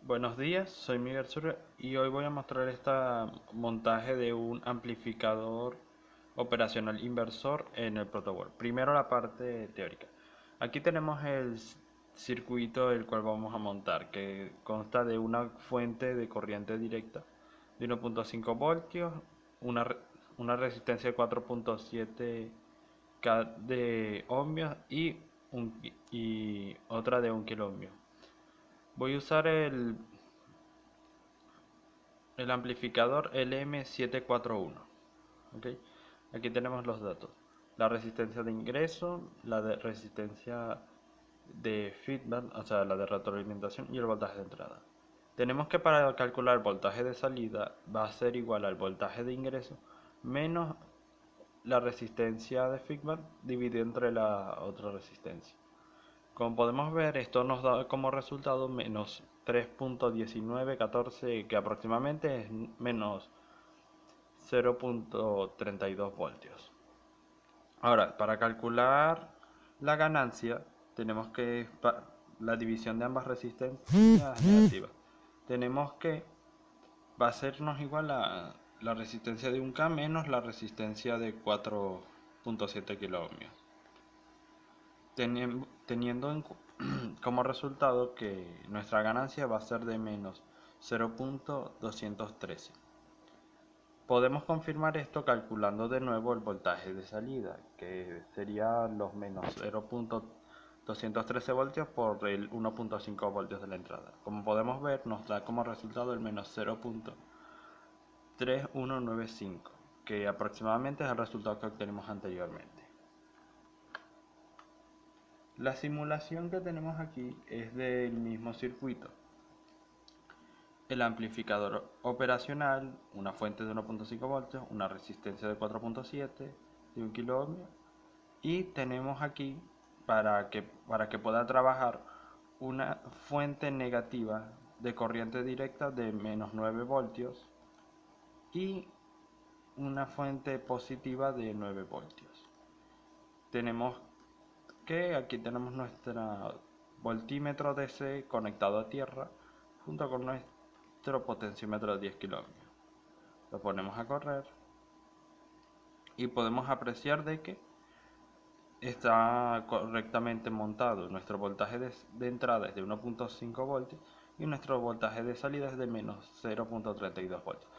Buenos días, soy Miguel Sur y hoy voy a mostrar este montaje de un amplificador operacional inversor en el protoboard. Primero la parte teórica. Aquí tenemos el circuito el cual vamos a montar, que consta de una fuente de corriente directa de 1.5 voltios, una, una resistencia de 4.7 K de ohmios y otra de 1 kilo ohmio. Voy a usar el amplificador LM741. ¿Ok? Aquí tenemos los datos. La resistencia de ingreso, la de resistencia de feedback, o sea, la de retroalimentación y el voltaje de entrada. Tenemos que para calcular el voltaje de salida va a ser igual al voltaje de ingreso menos la resistencia de feedback dividido entre la otra resistencia. Como podemos ver, esto nos da como resultado menos 3.1914, que aproximadamente es menos 0.32 voltios. Ahora, para calcular la ganancia, tenemos que la división de ambas resistencias negativas. Tenemos que va a sernos igual a la resistencia de 1K menos la resistencia de 4.7 kilo ohmios. Teniendo como resultado que nuestra ganancia va a ser de menos 0.213. Podemos confirmar esto calculando de nuevo el voltaje de salida, que sería los menos 0.213 voltios por el 1.5 voltios de la entrada. Como podemos ver, nos da como resultado el menos 0.3195, que aproximadamente es el resultado que obtenemos anteriormente. La simulación que tenemos aquí es del mismo circuito. El amplificador operacional, una fuente de 1.5 voltios, una resistencia de 4.7 de 1 kilo ohmio, y tenemos aquí para que pueda trabajar una fuente negativa de corriente directa de menos 9 voltios y una fuente positiva de 9 voltios. Tenemos que aquí tenemos nuestro voltímetro DC conectado a tierra junto con nuestro potenciómetro de 10 kilo ohmios. Lo ponemos a correr y podemos apreciar de que está correctamente montado. Nuestro voltaje de entrada es de 1.5 voltios y nuestro voltaje de salida es de menos 0.32 voltios.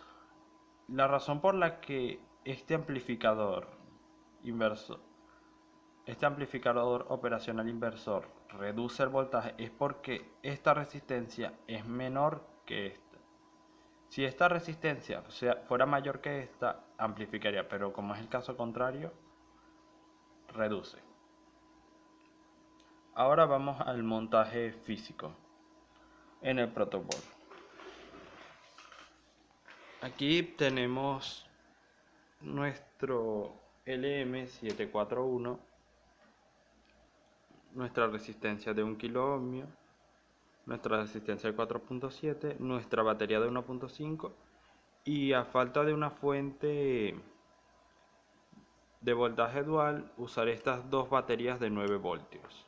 La razón por la que inversor este amplificador operacional inversor reduce el voltaje es porque esta resistencia es menor que esta. Si esta resistencia fuera mayor que esta, amplificaría, pero como es el caso contrario, reduce. Ahora vamos al montaje físico en el protoboard. Aquí tenemos nuestro LM741, nuestra resistencia de 1 kilo ohmio, nuestra resistencia de 4.7, nuestra batería de 1.5 y a falta de una fuente de voltaje dual usaré estas dos baterías de 9 voltios.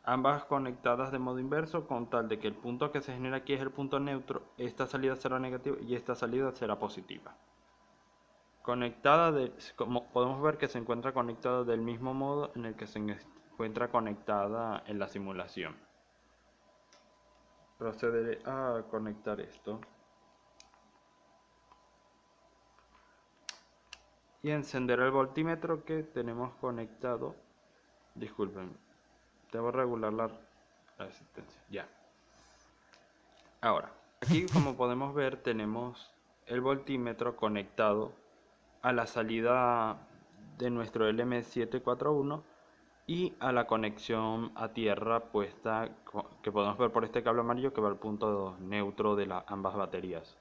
Ambas conectadas de modo inverso con tal de que el punto que se genera aquí es el punto neutro, esta salida será negativa y esta salida será positiva. Como podemos ver que se encuentra conectada del mismo modo en el que se encuentra conectada en la simulación. Procederé a conectar esto y encender el voltímetro que tenemos conectado. Disculpen, debo regular la resistencia. Ya. Ahora, aquí como podemos ver tenemos el voltímetro conectado a la salida de nuestro LM741 y a la conexión a tierra puesta que podemos ver por este cable amarillo que va al punto neutro de ambas baterías.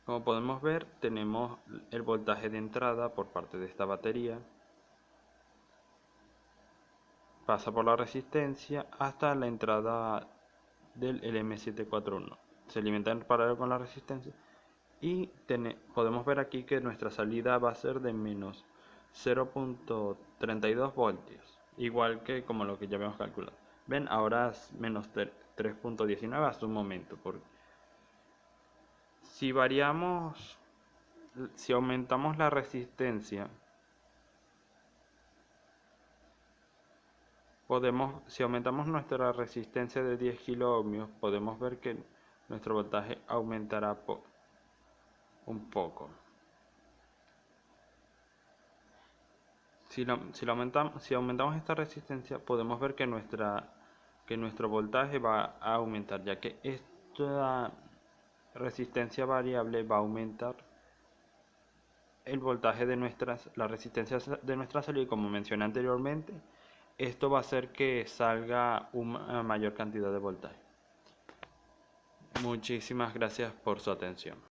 Como podemos ver, tenemos el voltaje de entrada por parte de esta batería, pasa por la resistencia hasta la entrada del LM741, se alimenta en paralelo con la resistencia y podemos ver aquí que nuestra salida va a ser de menos 0.32 voltios, igual que como lo que ya habíamos calculado. Ven, ahora es menos 3.19 hasta un momento. Porque si si aumentamos la resistencia, si aumentamos nuestra resistencia de 10 kiloohmios, podemos ver que nuestro voltaje aumentará un poco. Si aumentamos esta resistencia, podemos ver que nuestro voltaje va a aumentar, ya que esta resistencia variable va a aumentar el voltaje de la resistencia de nuestra salida, y como mencioné anteriormente, esto va a hacer que salga una mayor cantidad de voltaje. Muchísimas gracias por su atención.